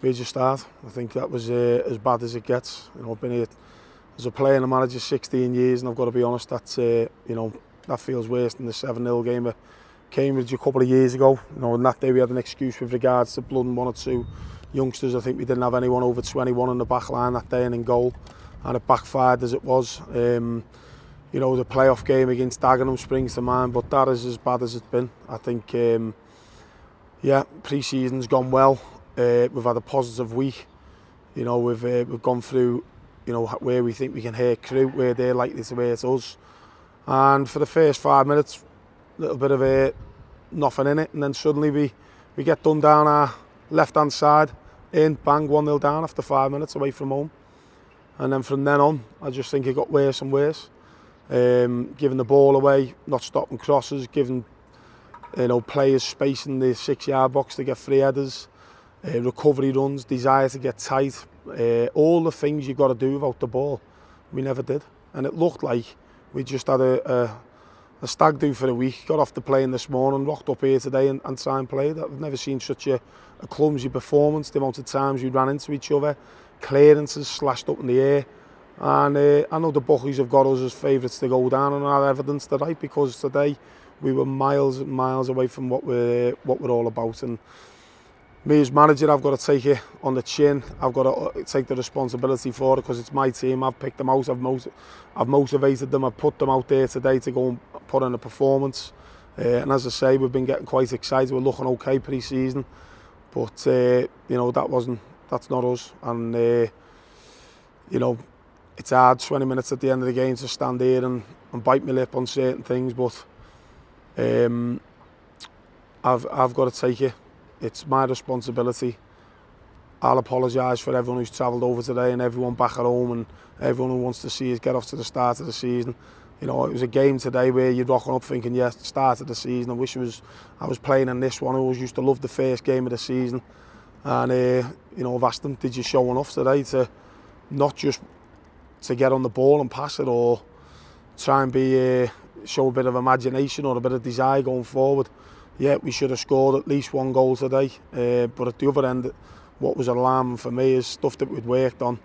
major start. I think that was as bad as it gets. You know, I've been here as a player and a manager 16 years, and I've got to be honest, that's you know, that feels worse than the 7-0 game at Cambridge a couple of years ago. You know, on that day we had an excuse with regards to blood and 1 or 2 youngsters. I think we didn't have anyone over 21 in the back line that day and in goal, and it backfired as it was. You know, the playoff game against Dagenham springs to mind, but that is as bad as it's been. I think, yeah, pre-season's gone well. We've had a positive week. You know, we've gone through, you know, where we think we can hurt Crewe, where they're likely to hurt us. And for the first 5 minutes, a little bit of nothing in it, and then suddenly we get done down our left-hand side, in, bang, 1-0 down after 5 minutes away from home. And then from then on, I just think it got worse and worse. Giving the ball away, not stopping crosses, giving, you know, players space in the 6-yard box to get free headers, recovery runs, desire to get tight, all the things you've got to do without the ball. We never did, and it looked like we just had a stag do for a week. Got off the plane this morning, rocked up here today and tried and played. I've never seen such a clumsy performance. The amount of times we ran into each other, clearances slashed up in the air. And I know the bookies have got us as favourites to go down, and our evidence today, because today we were miles and miles away from what we're all about. And me as manager, I've got to take it on the chin. I've got to take the responsibility for it, because it's my team. I've picked them out. I've motivated them. I've put them out there today to go and put in a performance. And as I say, we've been getting quite excited. We're looking okay pre-season, but you know, that's not us. And you know, it's hard 20 minutes at the end of the game to stand here and bite my lip on certain things, but I've got to take it. It's my responsibility. I'll apologise for everyone who's travelled over today and everyone back at home and everyone who wants to see us get off to the start of the season. You know, it was a game today where you're rocking up thinking, yes, the start of the season. I wish I was playing in this one. I always used to love the first game of the season. And, you know, I've asked them, did you show enough today to not just to get on the ball and pass it, or try and show a bit of imagination or a bit of desire going forward? Yeah, we should have scored at least 1 goal today. But at the other end, what was alarming for me is stuff that we'd worked on.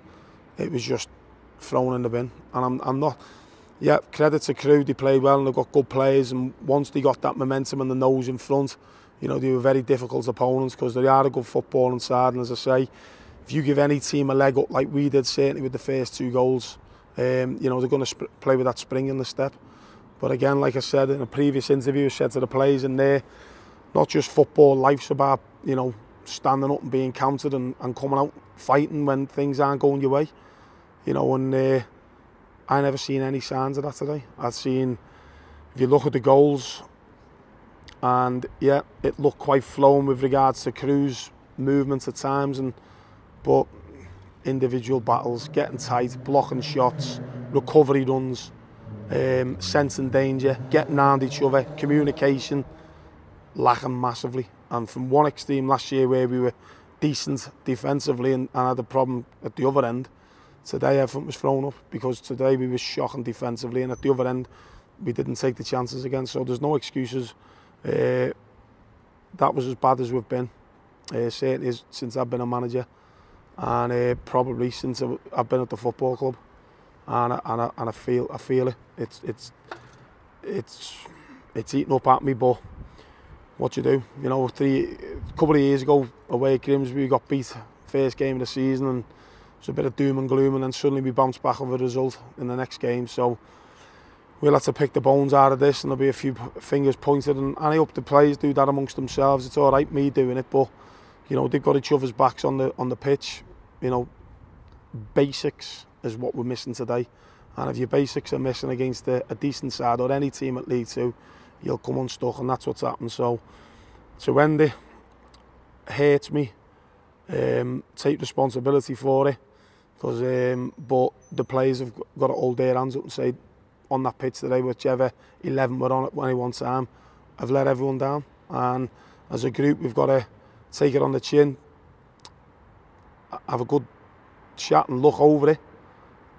It was just thrown in the bin. And I'm not... Yeah, credit to Crewe, they played well and they've got good players, and once they got that momentum and the nose in front, you know, they were very difficult opponents, because they are a good footballing side. And as I say, if you give any team a leg up like we did, certainly with the first 2 goals, you know, they're going to play with that spring in the step. But again, like I said in a previous interview, I said to the players in there, not just football, life's about, you know, standing up and being counted and coming out fighting when things aren't going your way. You know, and I never seen any signs of that today. I've seen, if you look at the goals, and yeah, it looked quite flowing with regards to Crewe's movements at times, but individual battles, getting tight, blocking shots, recovery runs, sensing danger, getting around each other, communication, lacking massively. And from one extreme last year where we were decent defensively and had a problem at the other end, today everything was thrown up, because today we were shocking defensively, and at the other end we didn't take the chances again. So there's no excuses. That was as bad as we've been, certainly since I've been a manager, and probably since I've been at the football club. And I feel it. It's eating up at me, but what you do? You know, a couple of years ago away at Grimsby, we got beat first game of the season, and it was a bit of doom and gloom, and then suddenly we bounced back with a result in the next game. So we'll have to pick the bones out of this, and there'll be a few fingers pointed, and I hope the players do that amongst themselves. It's all right me doing it, but you know, they've got each other's backs on the pitch. You know, basics is what we're missing today, and if your basics are missing against a decent side or any team at League Two, you'll come unstuck, and that's what's happened. So to end it hurts me. Take responsibility for it, because but the players have got to hold their hands up and say, on that pitch today, whichever 11 were on at any one time, I've let everyone down, and as a group we've got to take it on the chin, have a good chat and look over it,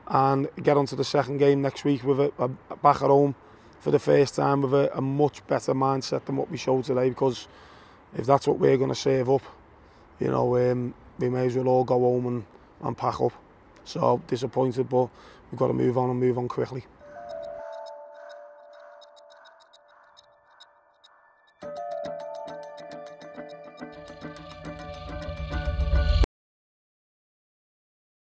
and get onto the second game next week with a back at home for the first time with a much better mindset than what we showed today. Because if that's what we're going to serve up, you know, we may as well all go home and pack up. So disappointed, but we've got to move on and move on quickly.